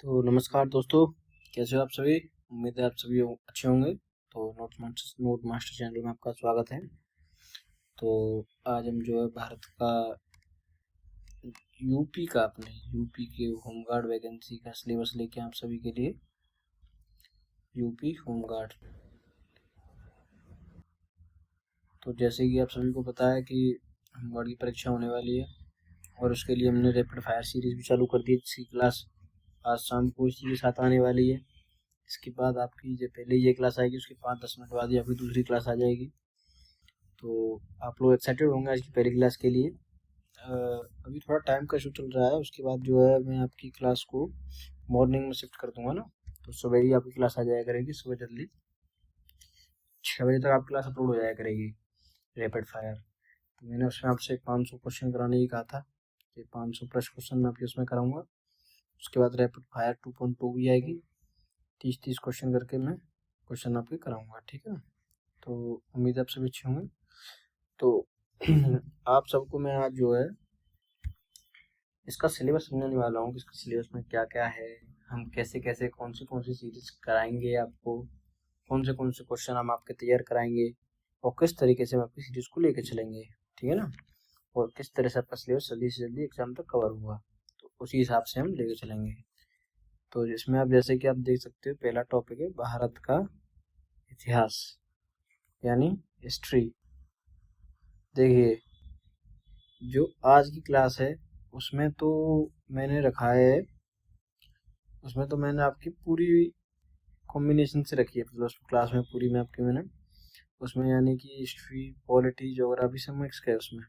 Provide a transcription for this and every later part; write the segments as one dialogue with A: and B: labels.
A: तो नमस्कार दोस्तों, कैसे हो आप सभी। उम्मीद है आप सभी अच्छे होंगे। तो नोट मास्टर चैनल में आपका स्वागत है। तो आज हम जो है भारत का अपने यूपी के होमगार्ड वैकेंसी का सिलेबस लेके आप सभी के लिए। यूपी होमगार्ड, तो जैसे कि आप सभी को पता है कि होमगार्ड की परीक्षा होने वाली है और उसके लिए हमने रैपिड फायर सीरीज भी चालू कर दी, जिसकी क्लास आज शाम को इसी के साथ आने वाली है। इसके बाद आपकी जो पहले ये क्लास आएगी, उसके 5-10 मिनट बाद ही आपकी दूसरी क्लास आ जाएगी। तो आप लोग एक्साइटेड होंगे आज की पहली क्लास के लिए। अभी थोड़ा टाइम का इशू चल रहा है, उसके बाद जो है मैं आपकी क्लास को मॉर्निंग में शिफ्ट कर दूंगा ना। तो सुबह ही आपकी क्लास आ जाया करेगी, सुबह जल्दी 6 बजे तक आपकी क्लास अपलोड हो जाया करेगी रैपिड फायर। तो मैंने उसमें आपसे 500 क्वेश्चन कराने ही कहा था। ये 500 प्लस क्वेश्चन मैं आपके उसमें कराऊंगा। उसके बाद रैपिड फायर 2.2 भी आएगी, 30-30 क्वेश्चन करके मैं क्वेश्चन आपके कराऊंगा, ठीक है। तो उम्मीद है आप सभी अच्छे होंगे। तो आप सबको मैं आज जो है इसका सिलेबस समझाने वाला हूँ कि इसका सिलेबस में क्या क्या है, हम कैसे कैसे कौन सी सीरीज कराएंगे आपको, कौन से क्वेश्चन हम आपके तैयार कराएंगे और किस तरीके से हम आपकी सीरीज को लेके चलेंगे, ठीक है ना। और किस तरह से आपका सिलेबस जल्दी से जल्दी एग्जाम तक कवर हुआ, तो उसी हिसाब से हम लेके चलेंगे। तो इसमें आप जैसे कि आप देख सकते हो, पहला टॉपिक है भारत का इतिहास यानी हिस्ट्री। देखिए, जो आज की क्लास है उसमें तो मैंने रखा है, उसमें तो मैंने आपकी पूरी कॉम्बिनेशन से रखी है, मतलब उस क्लास में पूरी में आपकी मैंने उसमें यानी कि हिस्ट्री, पॉलिटी, ज्योग्राफी सब मिक्स किया उसमें।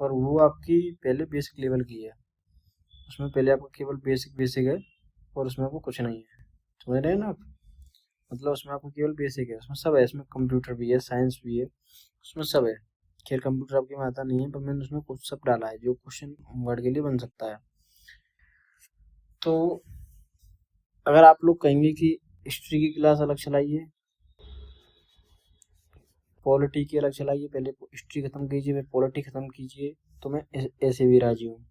A: और वो आपकी पहले बेसिक लेवल की है, उसमें पहले आपको केवल बेसिक बेसिक है और उसमें आपको कुछ नहीं है, समझ रहे हैं ना आप। मतलब उसमें आपको केवल बेसिक है, उसमें सब है, इसमें कंप्यूटर भी है, साइंस भी है, उसमें सब है। खैर कंप्यूटर आपके में आता नहीं है, पर मैंने उसमें कुछ सब डाला है जो क्वेश्चन होमवर्ड के लिए बन सकता है। तो अगर आप लोग कहेंगे कि हिस्ट्री की क्लास अलग चलाइए, पॉलिटी की अलग चलाइए, पहले हिस्ट्री खत्म कीजिए फिर पॉलिटी खत्म कीजिए, तो मैं ऐसे भी राजी हूँ।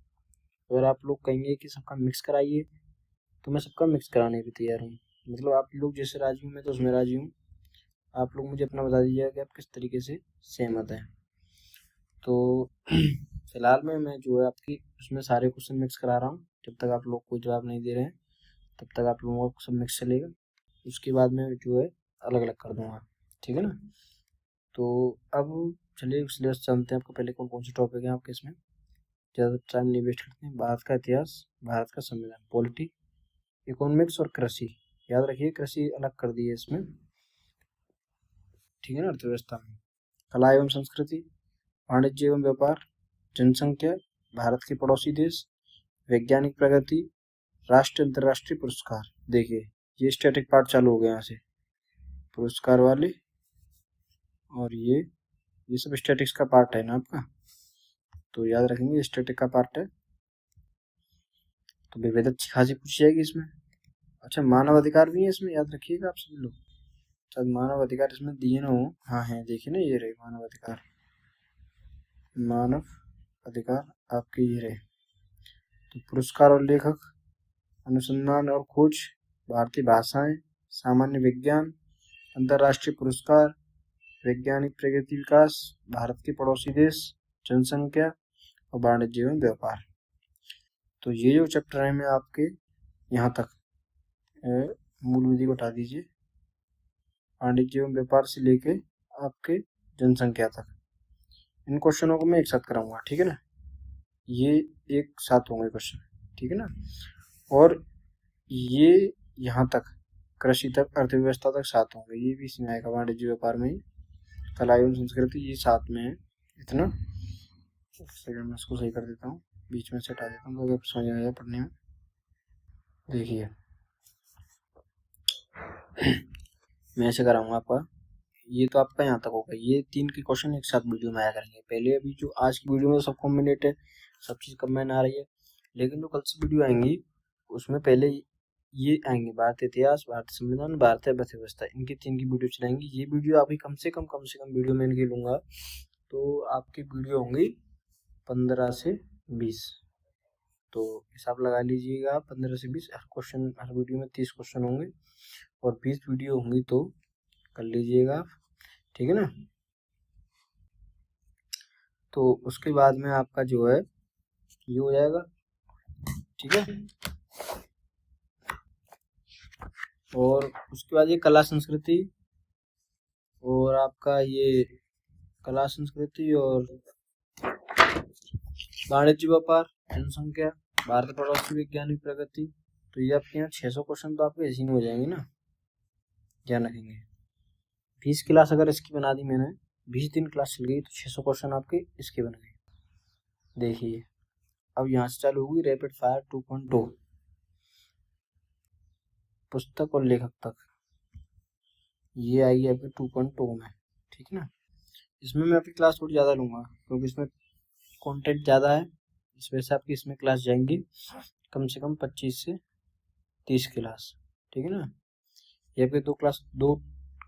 A: अगर आप लोग कहेंगे कि सबका मिक्स कराइए, तो मैं सबका मिक्स कराने भी तैयार हूँ। मतलब आप लोग जैसे राजी हूँ मैं तो उसमें राजी हूँ। आप लोग मुझे अपना बता दीजिएगा कि आप किस तरीके से सहमत हैं। तो फिलहाल में मैं जो है आपकी उसमें सारे क्वेश्चन मिक्स करा रहा हूँ। जब तक आप लोग कोई जवाब नहीं दे रहे हैं तब तक आप लोगों का सब मिक्स चलेगा। उसके बाद में जो है अलग अलग कर दूंगा, ठीक है ना। तो अब चलिए सिलेबस जानते हैं आपको, पहले कौन कौन से टॉपिक हैं आपके इसमें। ज़्यादा टाइम नहीं वेस्ट करते हैं। भारत का इतिहास, भारत का संविधान, पॉलिटी, इकोनॉमिक्स और कृषि। याद रखिए कृषि अलग कर दी है इसमें, ठीक है ना। अर्थव्यवस्था में कला एवं संस्कृति, वाणिज्य एवं व्यापार, जनसंख्या, भारत के पड़ोसी देश, वैज्ञानिक प्रगति, राष्ट्रीय अंतर्राष्ट्रीय पुरस्कार। देखिए ये स्टैटिक पार्ट चालू हो गया यहाँ से, पुरस्कार वाले, और ये सब स्टैटिक्स का पार्ट है ना आपका, तो याद रखेंगे स्टैटिक का पार्ट है। तो विविधता अच्छी खासी पूछी जाएगी इसमें। अच्छा मानव अधिकार भी है इसमें, याद रखिएगा आप सभी लोग। शायद मानव अधिकार इसमें दिए ना हो, हाँ है, देखिए ना ये रहे मानव अधिकार, मानव अधिकार आपके ये रहे। तो पुरस्कार और लेखक, अनुसंधान और खोज, भारतीय भाषाएं, सामान्य विज्ञान, अंतर्राष्ट्रीय पुरस्कार, वैज्ञानिक प्रगति विकास, भारत के पड़ोसी देश, जनसंख्या और वाणिज्य एवं व्यापार। तो ये जो चैप्टर है मैं आपके यहाँ तक मूल विधि को हटा दीजिए, वाणिज्य एवं व्यापार से लेके आपके जनसंख्या तक, इन क्वेश्चनों को मैं एक साथ कराऊंगा, ठीक है ना। ये एक साथ होंगे क्वेश्चन, ठीक है ना। और ये यहाँ तक कृषि तक, अर्थव्यवस्था तक साथ होंगे, ये भी इसमें आएगा, वाणिज्य व्यापार में ही, कला एवं संस्कृति ये साथ में है। इतना सेकंड में इसको सही कर देता हूँ, बीच में से हटा देता हूँ अगर समझ आया पढ़ने में। देखिए मैं ऐसे कराऊंगा आपका, ये तो आपका यहाँ तक होगा, ये 3 के क्वेश्चन एक साथ वीडियो में आया करेंगे। पहले अभी जो आज की वीडियो में सब कॉम्बिनेट है, सब चीज़ कंबाइन आ रही है, लेकिन जो कल से वीडियो आएंगी उसमें पहले ये आएंगे भारतीय इतिहास, भारतीय संविधान, भारतीय अर्थव्यवस्था, इनकी 3 की वीडियो चलाएंगी। ये वीडियो आपकी कम से कम वीडियो में इनकी लूँगा तो आपकी वीडियो होंगी 15 से 20, तो हिसाब लगा लीजिएगा, 15 से 20 क्वेश्चन, हर वीडियो में 30 क्वेश्चन होंगे और 20 वीडियो होंगी तो कर लीजिएगा, ठीक है ना। तो उसके बाद में आपका जो है ये हो जाएगा, ठीक है। और उसके बाद ये कला संस्कृति और आपका ये कला संस्कृति और वाणिज्य व्यापार, जनसंख्या, भारत पड़ोसी, विज्ञान की प्रगति, तो ये आपके यहाँ 600 क्वेश्चन तो आपके ऐसे ही हो जाएंगे ना, ध्यान रखेंगे। 20 क्लास अगर इसकी बना दी मैंने, 20 दिन क्लास चल गई तो 600 क्वेश्चन आपके इसके बन गए। देखिए अब यहाँ से चालू होगी रैपिड फायर 2.2, पुस्तक और लेखक तक, ये आएगी आपके 2.2 में, ठीक है ना। इसमें मैं आपकी क्लास थोड़ी ज़्यादा लूँगा क्योंकि इसमें कंटेंट ज़्यादा है, इस वजह से आपकी इसमें क्लास जाएंगी कम से कम 25 से 30 क्लास, ठीक है ना। ये आपके 2 क्लास 2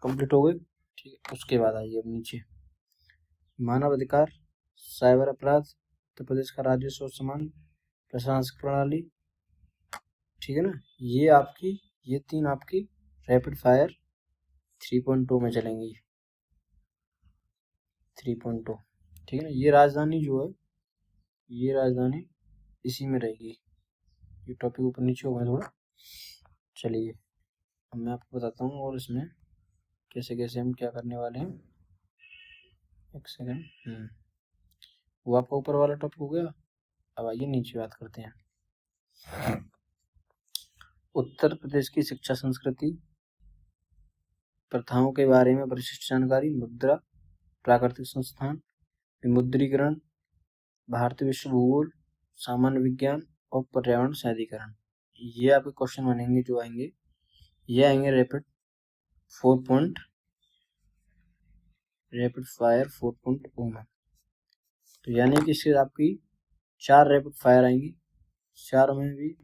A: कंप्लीट हो गए, ठीक है। उसके बाद आइए अब नीचे, मानव अधिकार, साइबर अपराध, उत्तर प्रदेश का राजस्व और सम्मान, प्रशासनिक प्रणाली, ठीक है ना। ये आपकी, ये 3 आपकी रैपिड फायर 3.2 में चलेंगी, 3.2, ठीक है ना। ये राजधानी जो है, ये राजधानी इसी में रहेगी, ये टॉपिक ऊपर नीचे होगा थोड़ा। चलिए अब मैं आपको बताता हूँ और इसमें कैसे कैसे हम क्या करने वाले हैं। एक सेकंड, वो आपका ऊपर वाला टॉपिक हो गया। अब आइए नीचे बात करते हैं। उत्तर प्रदेश की शिक्षा संस्कृति, प्रथाओं के बारे में विशिष्ट जानकारी, मुद्रा, प्राकृतिक संस्थान, विमुद्रीकरण, भारतीय विश्व भूगोल, सामान्य विज्ञान और पर्यावरण सैद्धिकरण, ये आपके क्वेश्चन बनेंगे जो आएंगे, ये आएंगे रैपिड फायर 4.0 में। तो यानी कि इससे आपकी 4 रैपिड फायर आएंगी, 4 में भी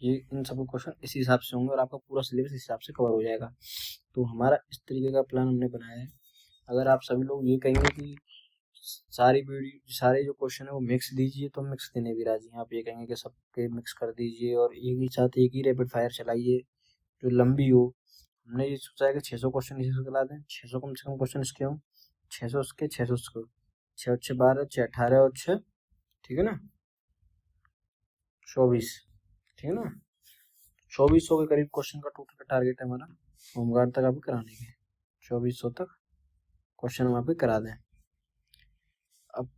A: ये इन सब क्वेश्चन इसी हिसाब से होंगे और आपका पूरा सिलेबस इस हिसाब से कवर हो जाएगा। तो हमारा इस तरीके का प्लान हमने बनाया है। अगर आप सभी लोग ये कहेंगे कि सारे जो क्वेश्चन है वो मिक्स दीजिए, तो मिक्स देने भी राजी हैं। आप ये कहेंगे कि सबके मिक्स कर दीजिए और एक ही साथ एक ही रैपिड फायर चलाइए जो लंबी हो। हमने ये सोचा है कि 600 क्वेश्चन इसी से चला दें, 600 कम से कम क्वेश्चन इसके हों, 600 उसके 600 उसके, 6 और 6 12, 6 18 और 6, ठीक है ना, 24, ठीक है ना। 2400 के करीब क्वेश्चन का टोटल का टारगेट है हमारा होमगार्ड तक आपको कराने के, 2400 तक क्वेश्चन हम आपके करा दें। अब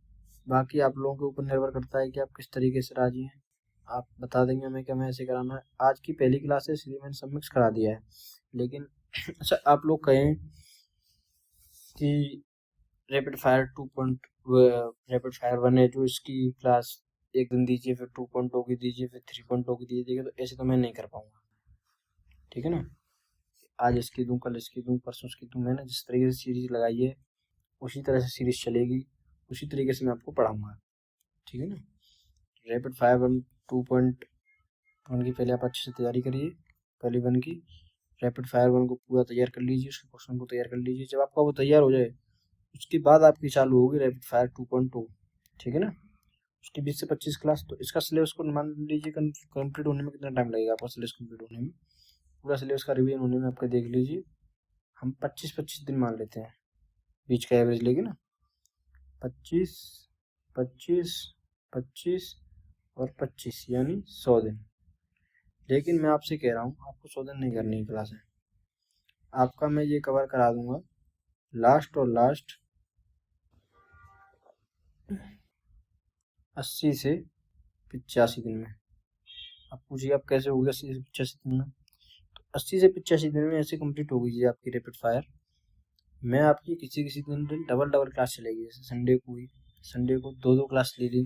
A: बाकी आप लोगों के ऊपर निर्भर करता है कि आप किस तरीके से राजी हैं। आप बता देंगे हमें कि हमें ऐसे कराना है। आज की पहली क्लास है इसलिए मैंने सब मिक्स करा दिया है, लेकिन अच्छा आप लोग कहें कि रैपिड फायर 1 है जो इसकी क्लास एक दिन दीजिए, फिर 2.0 की दीजिए, फिर 3.0 की दीजिएगा, तो ऐसे तो मैं नहीं कर पाऊंगा, ठीक है ना। आज इसकी दूं, कल इसकी दूं, परसों इसकी दूं, मैंने जिस तरीके से सीरीज लगाई है उसी तरह से सीरीज चलेगी, उसी तरीके से मैं आपको पढ़ाऊंगा, ठीक है ना। रैपिड फायर 2.1 की पहले आप अच्छे से तैयारी करिए, पहली 1 की रैपिड फायर 1 को पूरा तैयार कर लीजिए, उसके क्वेश्चन को तैयार कर लीजिए। जब आपका वो तैयार हो जाए उसके बाद आपकी चालू होगी रैपिड फायर 2.2, ठीक है ना। उसकी 20 से 25 क्लास। तो इसका सिलेबस को मान लीजिए कंप्लीट होने में कितना टाइम लगेगा आपका सिलेबस कंप्लीट होने में, पूरा सिलेबस का रिवीजन होने में आपका देख लीजिए, हम 25-25 दिन मान लेते हैं, बीच का एवरेज लेके ना, 25 25 25 और 25 यानी 100 दिन। लेकिन मैं आपसे कह रहा हूँ आपको 100 दिन नहीं करनी है क्लास है, आपका मैं ये कवर करा दूंगा लास्ट 80 से 85 दिन में। आप पूछिए आप कैसे होगी 80 से 85 दिन में, तो 80 से 85 दिन में ऐसे कंप्लीट हो गई आपकी रैपिड फायर। मैं आपकी किसी दिन डबल क्लास चलेगी, जैसे संडे को हुई, संडे को 2 क्लास ले ली,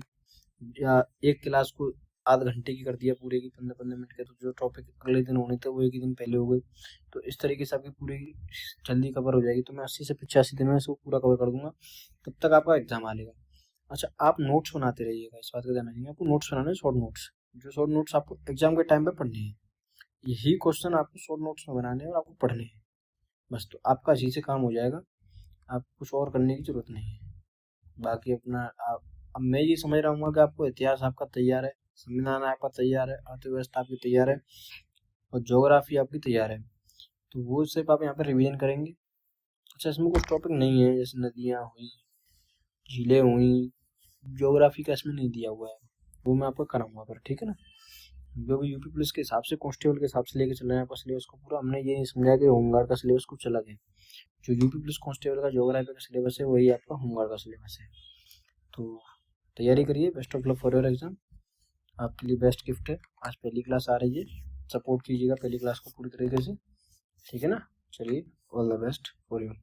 A: या एक क्लास को आध घंटे की कर दिया पूरे की 15-15 मिनट के, तो जो टॉपिक अगले दिन होने थे वो एक ही दिन पहले हो गए। तो इस तरीके से आपकी पूरी जल्दी कवर हो जाएगी। तो मैं 80 से 85 दिन में इसको पूरा कवर कर दूंगा, तब तक आपका एग्जाम आ लेगा। अच्छा आप नोट्स बनाते रहिएगा, इस बात का ध्यान रखिएगा, आपको नोट्स बनाने हैं, शॉर्ट नोट्स, जो शॉर्ट नोट्स आपको एग्जाम के टाइम पे पढ़ने हैं, यही क्वेश्चन आपको शॉर्ट नोट्स में बनाने हैं और आपको पढ़ने हैं बस। तो आपका इसी से काम हो जाएगा, आप कुछ और करने की जरूरत नहीं है। बाकी अपना अब मैं ये समझ रहा हूँ कि आपको इतिहास आपका तैयार है, संविधान आपका तैयार है, अर्थव्यवस्था आपकी तैयार है और ज्योग्राफी आपकी तैयार है, तो वो सिर्फ आप यहाँ पे रिवीजन करेंगे। अच्छा, इसमें कुछ टॉपिक नहीं है, जैसे नदियाँ हुई, झीलें हुई, ज्योग्राफी का इसमें नहीं दिया हुआ है, वो मैं आपको कराऊंगा फिर, ठीक है ना। जो भी यूपी पुलिस के हिसाब से, कांस्टेबल के हिसाब से लेके चल रहे हैं आपका सिलेबस को पूरा, हमने ये नहीं समझा कि होमगार्ड का सिलेबस कुछ अलग है। जो यूपी पुलिस कांस्टेबल का ज्योग्राफी का सिलेबस है वही आपका होमगार्ड का सिलेबस है। तो तैयारी करिए, best of luck for your exam. आपके लिए बेस्ट गिफ्ट है, आज पहली क्लास आ रही है, सपोर्ट कीजिएगा पहली क्लास को पूरी तरीके से, ठीक है ना। चलिए, all the best for you.